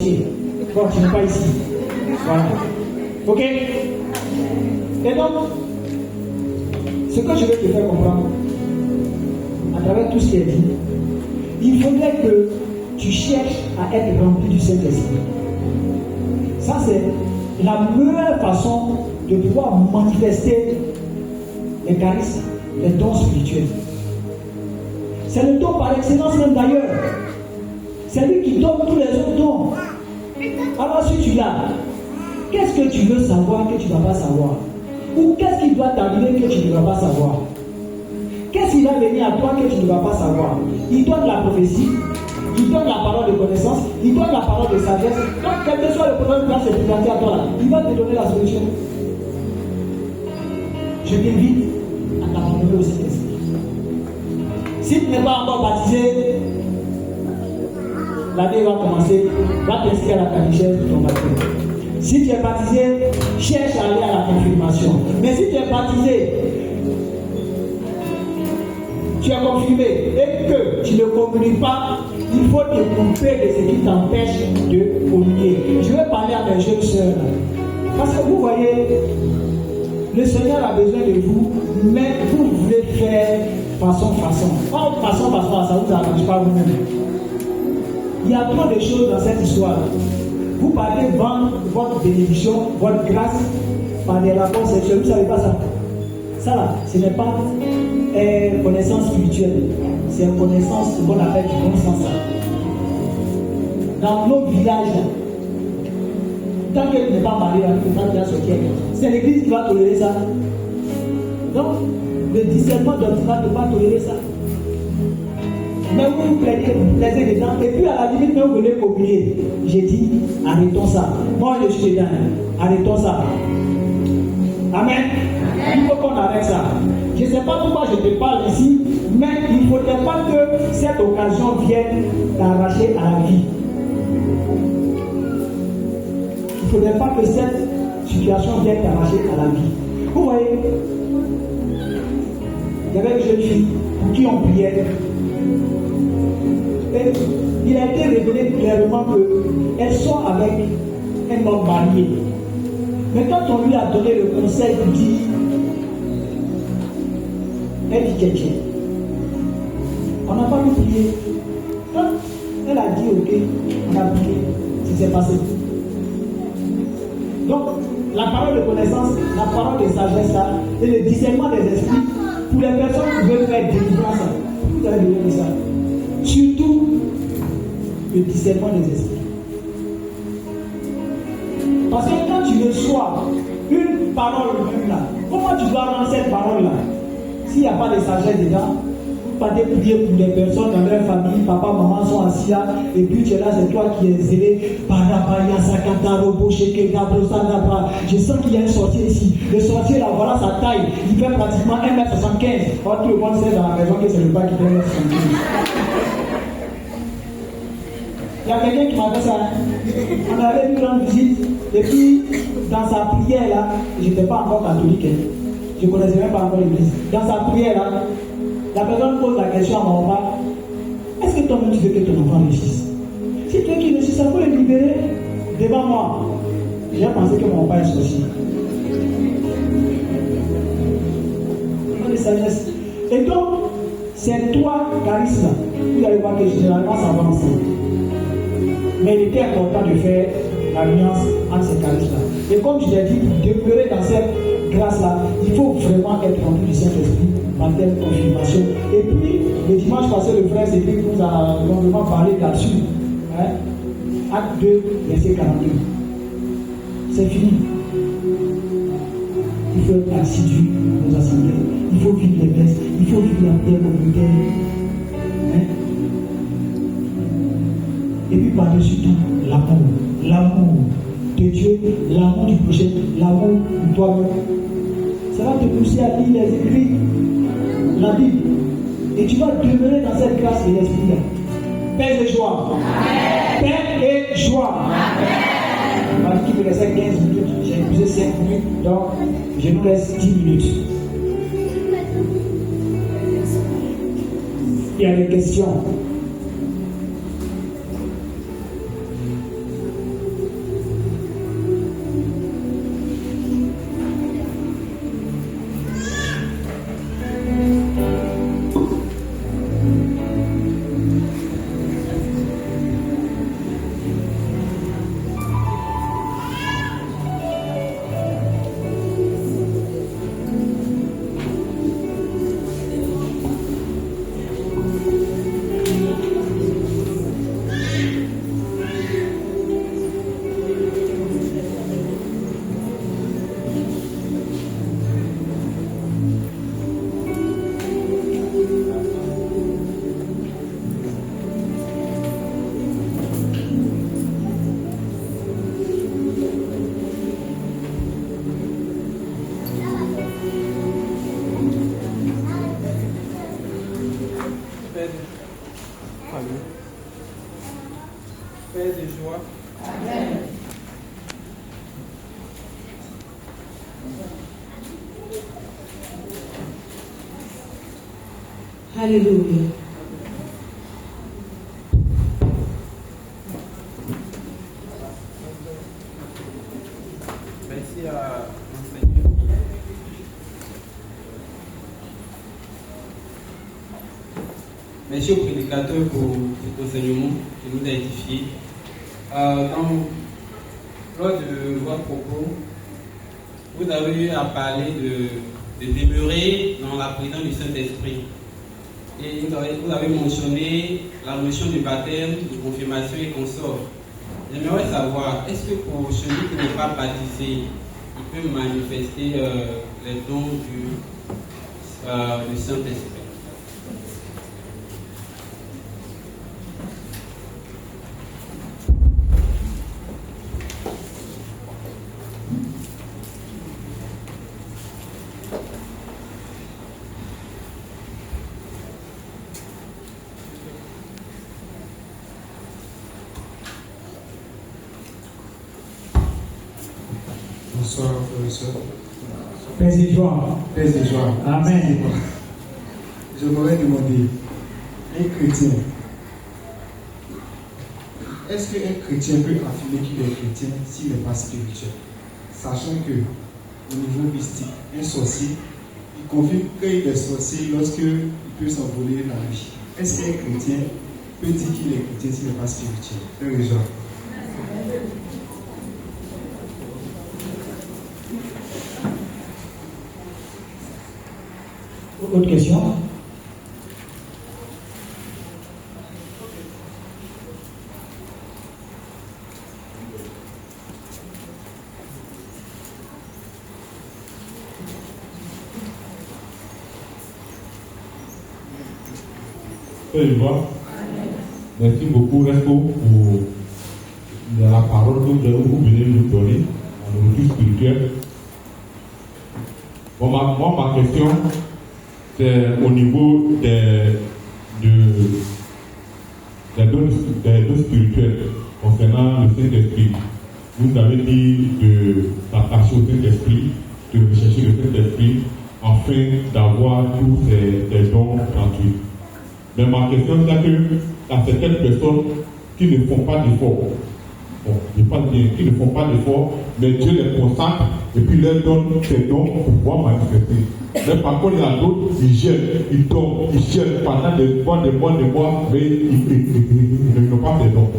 sorcier. Bon, tu n'es pas ici. Voilà. Ok? Et donc, ce que je veux te faire comprendre, à travers tout ce qui est dit, il faudrait que tu cherches à être rempli du Saint-Esprit. Ça, c'est la meilleure façon de pouvoir manifester les charismes, les dons spirituels. C'est le don par excellence même d'ailleurs. C'est lui qui donne tous les autres dons. Alors si tu l'as, qu'est-ce que tu veux savoir que tu ne vas pas savoir? Ou qu'est-ce qui doit t'arriver que tu ne vas pas savoir? Qu'est-ce qui va venir à toi que tu ne vas pas savoir? Il donne la prophétie, il donne la parole de connaissance, il donne la parole de sagesse. Donc, quel que soit le problème qui va se présenter à toi là, il va te donner la solution. Je t'invite à t'abandonner au Saint-Esprit. Si tu n'es pas encore baptisé, la vie va commencer, va t'inscrire à la catéchèse de ton baptême. Si tu es baptisé, cherche à aller à la confirmation. Mais si tu es baptisé, tu es confirmé et que tu ne communiques pas, il faut te couper de ce qui t'empêche de communier. Je vais parler à mes jeunes sœurs. Parce que vous voyez, le Seigneur a besoin de vous, mais vous voulez faire façon. Pas façon, ça ne vous arrange pas vous-même. Il y a trop de choses dans cette histoire. Vous partez vendre votre bénédiction, votre grâce par des rapports sexuels. Vous ne savez pas ça. Ça là, ce n'est pas connaissance spirituelle. C'est une connaissance qu'on appelle du bon sens. Dans nos villages, tant qu'elle n'est pas mariée, c'est l'église qui va tolérer ça. Donc, le discernement doctrinal ne peut pas tolérer ça. Mais vous plaisez dedans, et puis à la limite, vous voulez communier. J'ai dit, arrêtons ça. Moi, je suis dedans. Arrêtons ça. Amen. Il faut qu'on arrête ça. Je ne sais pas pourquoi je te parle ici, mais il ne faudrait pas que cette occasion vienne t'arracher à la vie. Il ne faudrait pas que cette situation vienne t'arracher à la vie. Vous voyez, il y avait une jeune fille pour qui on priait. Et il a été révélé clairement qu'elle soit avec un homme marié. Mais quand on lui a donné le conseil de dire, elle dit quelqu'un. On n'a pas pu prier. Quand elle a dit ok, on a prié, c'est s'est passé. Donc, la parole de connaissance, la parole de sagesse là, et le discernement des esprits, pour les personnes qui veulent faire délivrance, vous allez donner ça. Surtout le discernement des esprits. Parce que quand tu reçois une parole même là, comment tu dois rendre cette parole là? S'il n'y a pas de sagesse dedans, vous partez prier pour les personnes dans leur famille, papa, maman sont assis là, et puis tu es là, c'est toi qui es zélé. Je sens qu'il y a un sorcier ici. Le sorcier là, voilà sa taille, il fait pratiquement 1m75. Or, tout le monde sait dans la maison que c'est le bas qui fait 1m75. Il y a quelqu'un qui m'a fait ça. On avait une grande visite, et puis dans sa prière là, je n'étais pas encore catholique. Je ne connaissais même pas encore l'église. Dans sa prière là, la personne pose la question à mon papa: est-ce que toi-même tu veux que ton enfant réussisse? Si tu veux qu'il réussisse, ça faut le libérer devant moi. J'ai pensé que mon père est sorcier. Et donc, c'est toi, charisme. Vous allez voir que généralement ça va ensemble. Mais il était important de faire l'alliance entre ces charismes-là. Et comme je l'ai dit, pour demeurer dans cette grâce-là, il faut vraiment être rempli du Saint-Esprit par telle confirmation. Et puis, le dimanche passé, le frère Cédric nous a longuement parlé là-dessus. Hein? Acte 2, verset 42. C'est fini. Il faut être assidu aux assemblées. Il faut vivre les messes. Il faut vivre la prière communautaire. Hein? Et puis par-dessus tout, l'amour. L'amour de Dieu, l'amour du prochain, l'amour de toi-même. Ça va te pousser à lire les écrits, la Bible. Et tu vas demeurer dans cette grâce et l'esprit. Paix et joie. Amen. Paix et joie. Amen. On m'a dit qu'il me restait 15 minutes. J'ai épuisé 5 minutes. Donc, je nous laisse 10 minutes. Il y a des questions. Alléluia. Merci à l'enseignant. Merci au prédicateur pour cet enseignement qui nous a édifiés. Lors de votre propos, vous avez eu à parler de demeurer dans la présence du Saint-Esprit. Et vous avez mentionné la notion du baptême, de confirmation et consort. J'aimerais savoir, est-ce que pour celui qui n'est pas baptisé, il peut manifester les dons du Saint-Esprit? Bonsoir, frères et sœurs. Paix et joie. Paix et joie. Amen. Je m'aurais demandé, un chrétien, est-ce qu'un chrétien peut affirmer qu'il est chrétien s'il n'est pas spirituel? Sachant que, au niveau mystique, un sorcier, il confirme qu'il est sorcier lorsqu'il peut s'envoler la nuit. Est-ce qu'un chrétien peut dire qu'il est chrétien s'il n'est pas spirituel? Frères et sœurs. Autre question? Merci beaucoup, Resto, pour la parole que vous venez de nous donner, la nourriture spirituelle. Bon, ma question, c'est au niveau des dons spirituels concernant le Saint-Esprit. Vous avez dit de s'attacher au Saint-Esprit, de rechercher le Saint-Esprit, afin d'avoir tous ces dons gratuits. Mais ma question, c'est que il y a certaines personnes qui ne font pas d'efforts. Bon, je pense bien, qui ne font pas d'efforts, mais Dieu les consacre et puis leur donne ces dons pour pouvoir manifester. Mais par contre, il y a d'autres, ils gênent, ils tombent, ils gênent pendant des mois, mais ils n'ont pas ces dons.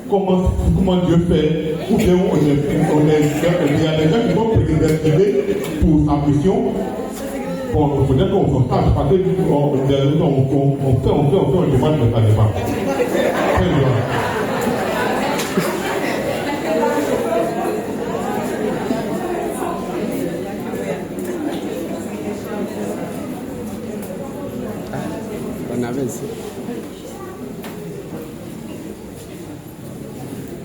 Comment Dieu fait? Ou bien il y a des gens qui vont prédestiner pour sa mission. Bon, il faudrait qu'on s'en sache parce qu'on fait un demande de sa démarche. On avait ici.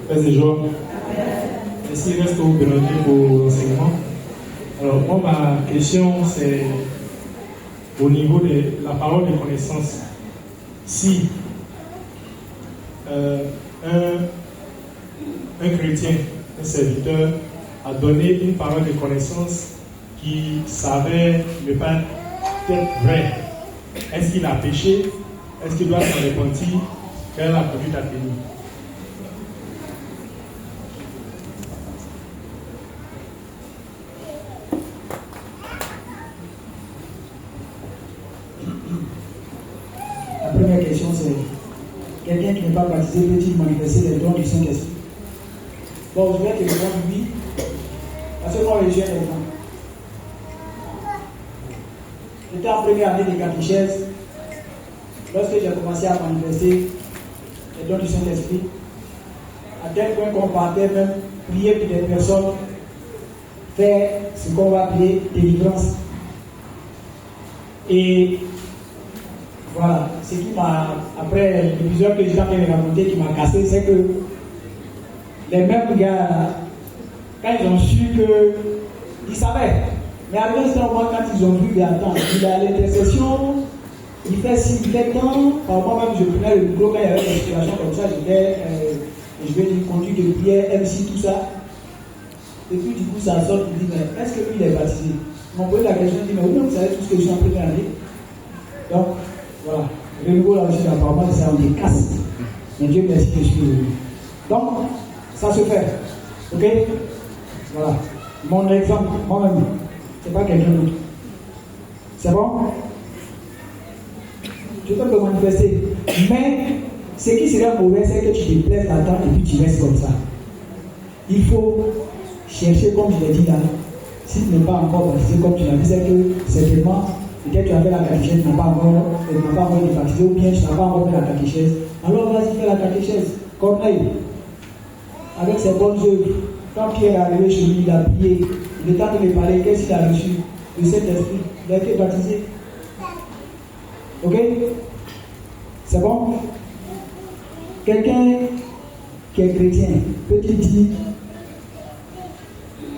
Paix et joie. Merci, Resto Bélanger, pour l'enseignement. Alors, moi, ma question, c'est au niveau de la parole de connaissance. Si un chrétien, un serviteur, a donné une parole de connaissance qui s'avère ne pas être vraie, est-ce qu'il a péché? Est-ce qu'il doit s'en repentir? Quelle est la conduite à tenir? La première question, c'est quelqu'un qui n'est pas baptisé peut-il manifester les dons du Saint-Esprit? Bon, je vais te répondre oui, parce que moi, je suis un exemple. J'étais en première année de catéchèse lorsque j'ai commencé à manifester les dons du Saint-Esprit, à tel point qu'on partait même prier pour des personnes, faire ce qu'on va appeler délivrance. Et voilà, ce qui m'a, après l'épisode que j'ai raconté, qui m'a cassé, c'est que les mêmes gars, quand ils ont su que, ils savaient, mais à un certain moment, quand ils ont vu, attends, il est à l'intercession, il fait ci, il fait tant, par moment même je prenais le micro quand il y avait une situation comme ça, je vais dire conduite de prière, MC, tout ça. Et puis du coup, ça sort, il dit, mais est-ce que lui, il est baptisé? On pose la question, il dit, mais oui, vous savez tout ce que je suis en train de dire. Donc, voilà. Le nouveau là aussi, apparemment, c'est un des castes. Mais Dieu merci que je suis venu. Donc, ça se fait. Ok? Voilà. Mon exemple, moi-même, c'est pas quelqu'un d'autre. C'est bon? Tu peux te manifester. Mais ce qui serait mauvais, c'est que tu te plaises là-dedans et puis tu restes comme ça. Il faut chercher, comme je l'ai dit là, si tu n'es pas encore baptisé, comme tu l'as dit, c'est que certainement, peut-être tu as fait la catéchèse, tu n'as pas encore été baptisé, ou bien tu n'as pas encore fait la catéchèse. Alors vas-y, fais la catéchèse. Corneille, avec ses bonnes œuvres, quand Pierre est arrivé chez lui, il a prié, il est en train de parler, qu'est-ce qu'il a reçu? Le Saint-Esprit, il a été baptisé. Ok? C'est bon? Quelqu'un qui est chrétien, peut-il dire,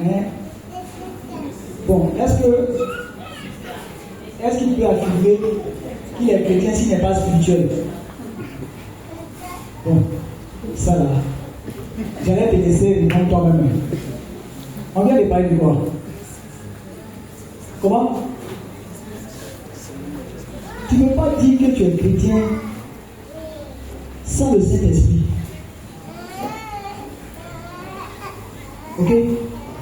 hein? Bon, est-ce qu'il peut affirmer qu'il est chrétien s'il n'est pas spirituel? Bon, ça là, j'allais te laisser répondre toi-même. On vient de parler de quoi? Comment? Tu ne peux pas dire que tu es chrétien sans le Saint-Esprit. Ok?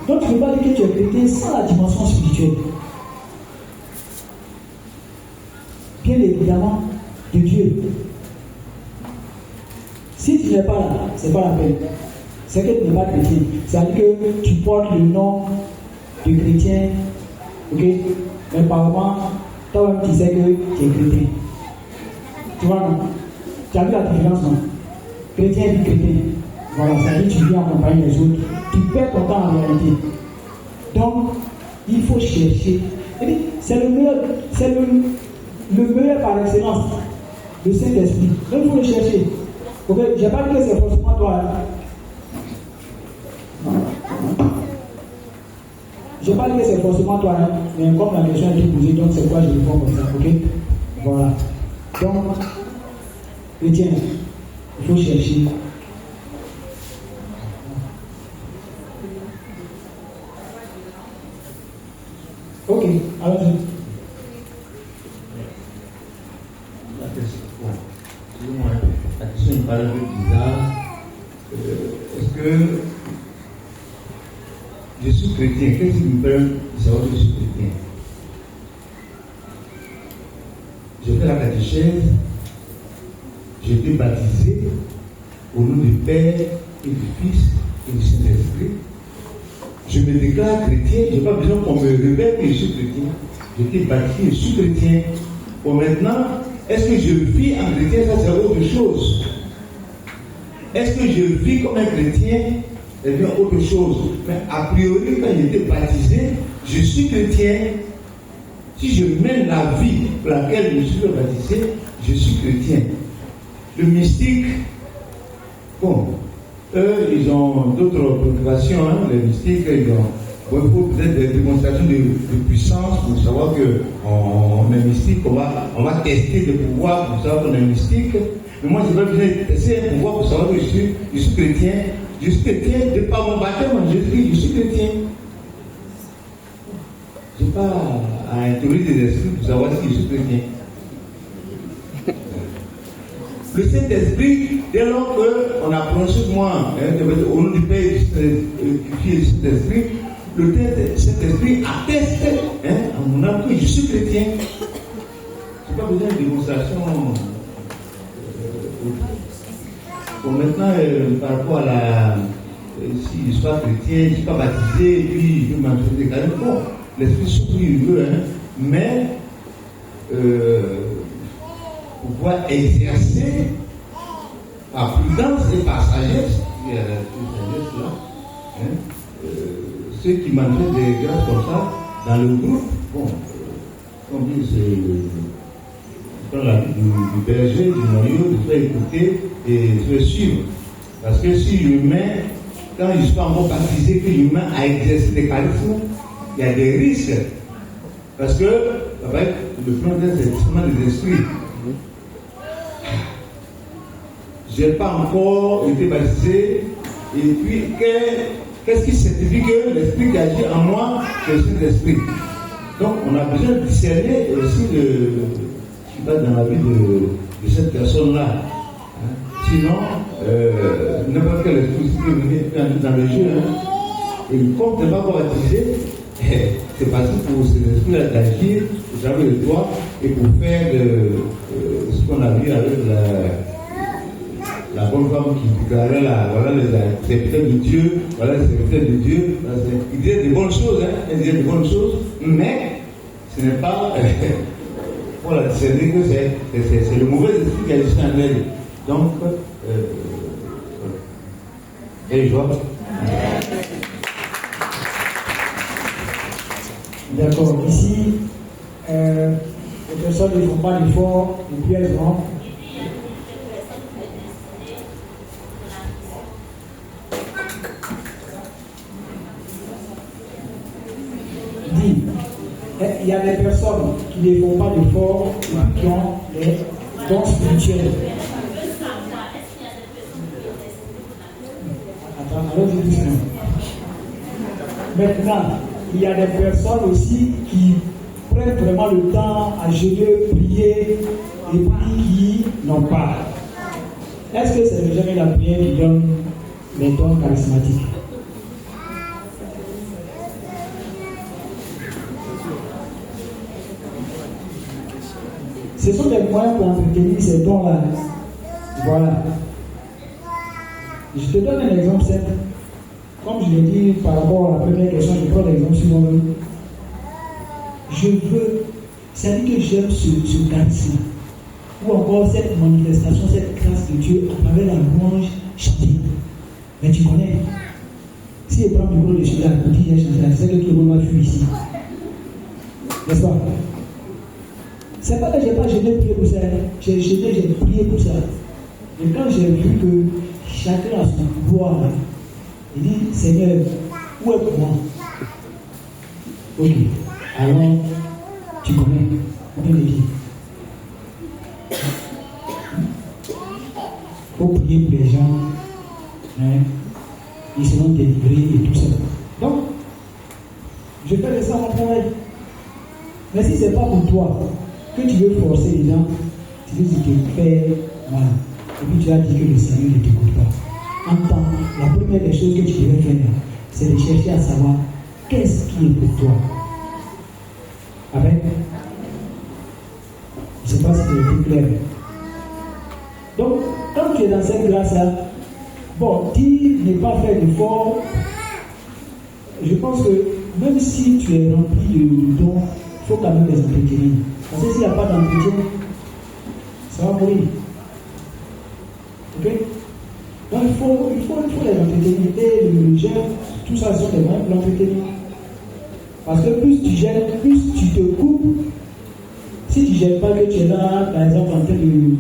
Donc tu ne peux pas dire que tu es chrétien sans la dimension spirituelle. Bien évidemment, de Dieu. Si tu n'es pas là, ce n'est pas la peine. C'est que tu n'es pas chrétien. C'est-à-dire que tu portes le nom de chrétien, ok? Mais apparemment, toi-même tu sais que tu es chrétien. Tu vois, non? Tu as vu la différence, non? Chrétien et chrétien. Voilà, c'est-à-dire que tu viens accompagner les autres. Tu perds ton temps en réalité. Donc, il faut chercher. Et puis, c'est le meilleur par excellence, le Saint-Esprit. Donc, il faut le chercher. Okay? Je n'ai pas dit que c'est forcément toi. Je n'ai pas dit que c'est forcément toi. Mais comme la question a été posée, donc c'est quoi je réponds comme ça. Ok? Voilà. Donc, chrétien, il faut chercher. Ok, allons-y. La question me paraît un peu bizarre. Est-ce que je suis chrétien? Qu'est-ce qui me permet de savoir que je suis chrétien? J'ai fait la catéchèse, j'ai été baptisé au nom du Père et du Fils et du Saint-Esprit. Je me déclare chrétien, je n'ai pas besoin qu'on me révèle que je suis chrétien. J'ai été baptisé, je suis chrétien. Bon, maintenant, est-ce que je vis en chrétien? Ça, c'est autre chose. Est-ce que je vis comme un chrétien? C'est bien autre chose. Mais a priori, quand j'ai été baptisé, je suis chrétien. Si je mène la vie pour laquelle je suis baptisé, je suis chrétien. Le mystique, bon, eux, ils ont d'autres préoccupations, hein, les mystiques, ils ont. Bon, il faut peut-être des démonstrations de puissance pour savoir qu'on est mystique, on va tester des pouvoirs pour savoir qu'on est mystique. Mais moi, je vais besoin de tester un pouvoir pour savoir que je suis chrétien. Je suis chrétien, de par mon baptême en Jésus-Christ, je suis chrétien. Je n'ai pas à interroger des esprits pour savoir si je suis chrétien. Le Saint-Esprit, dès lors qu'on a prononcé moi, au nom du Père et du Fils et du Saint-Esprit, le Saint-Esprit atteste à mon âme que je suis chrétien. Je n'ai pas besoin de démonstration. Bon, maintenant, par rapport à si je suis chrétien, je ne suis pas baptisé, et puis je veux manifester quand même. Bon, l'Esprit souffle, il veut, hein, mais pouvoir exercer par prudence et par sagesse, ceux qui manifestent des grâces comme ça dans le groupe, bon, comme dit, c'est dans la vie du berger, du noyau, de faire écouter et de suivre. Parce que si l'humain, quand il ne suis pas encore baptisé, que l'humain a exercé des charismes, il y a des risques. Parce que, avec le plan d'investissement des esprits, je n'ai pas encore été baptisé. Et puis, qu'est-ce qui certifie que l'esprit qui agit en moi, c'est l'esprit? Donc, on a besoin de discerner aussi ce qui va dans la vie de cette personne-là. Hein? Sinon, n'importe quel esprit qui peut venir dans le jeu, hein? Et comme tu n'es pas encore baptisé, c'est facile pour cet esprit d'agir au travers de toi et pour faire ce qu'on a vu avec la bonne femme qui déclarait voilà les serviteurs de Dieu, voilà les serviteurs de Dieu. Il disait des bonnes choses, hein, il disait des bonnes choses, mais ce n'est pas pour la discerner que c'est le mauvais esprit qui agit en elle. Donc, et joie. D'accord. Ici, les personnes ne font pas d'efforts, les pièges rentrent. Dit, il y a des personnes qui ne font pas d'efforts et qui ont des dons spirituels. Attends, alors je dis maintenant, il y a des personnes aussi qui prennent vraiment le temps à jeûner, prier, et puis qui n'ont pas. Est-ce que c'est jamais la prière qui donne les dons charismatiques? Ce sont des moyens pour entretenir ces dons-là. Voilà. Je te donne un exemple simple. Comme je l'ai dit par rapport à la première question, je prends l'exemple suivant. Je veux, c'est-à-dire que j'aime ce charisme, ou encore cette manifestation, cette grâce de Dieu à travers la louange chantée. Mais tu connais, si je prends le micro de celui à côté, je sais que tout le monde va fuir ici. N'est-ce pas? C'est pas que je n'ai pas jeûné prié pour ça, j'ai jeûné, j'ai prié pour ça. Et quand j'ai vu que chacun a son pouvoir, il dit, Seigneur, où est moi? Ok, alors, tu connais, combien de pieds? Il faut prier pour les gens, hein, ils seront délivrés et tout ça. Donc, je fais ça mon travail. Mais si ce n'est pas pour toi, que tu veux forcer les gens, tu veux te faire mal. Et puis tu as dit que le Seigneur ne t'écoute pas. En temps, la première des choses que tu devrais faire, c'est de chercher à savoir qu'est-ce qui est pour toi. Amen. Je ne sais pas si c'est plus clair. Donc, quand tu es dans cette grâce-là, bon, dis ne pas faire d'effort. Je pense que même si tu es rempli de dons, il faut quand même les entretenir. Parce que s'il n'y a pas d'entretien, ça va mourir. Ok? Donc il faut les entretenir. Et le gène, tout ça sont des moyens pour l'entretenir. Parce que plus tu gênes, plus tu te coupes. Si tu ne gênes pas que tu es là, par exemple, en train de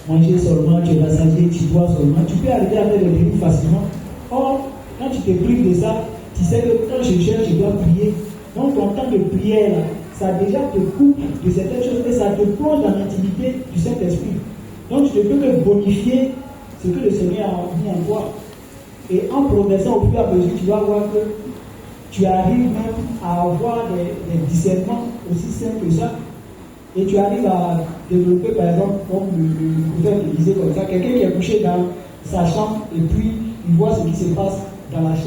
manger seulement, tu es rassasié, tu bois seulement, tu peux arriver à faire des prières facilement. Or, quand tu te prives de ça, tu sais que quand je gêne, je dois prier. Donc ton temps de prière, ça déjà te coupe de certaines choses et ça te plonge dans l'intimité du Saint-Esprit. Donc tu ne peux que bonifier ce que le Seigneur a mis en toi. Et en progressant au fur et à mesure, tu vas voir que tu arrives même à avoir des discernements aussi simples que ça. Et tu arrives à développer, par exemple, comme le prophète disait comme ça, quelqu'un qui est couché dans sa chambre et puis il voit ce qui se passe dans la chambre.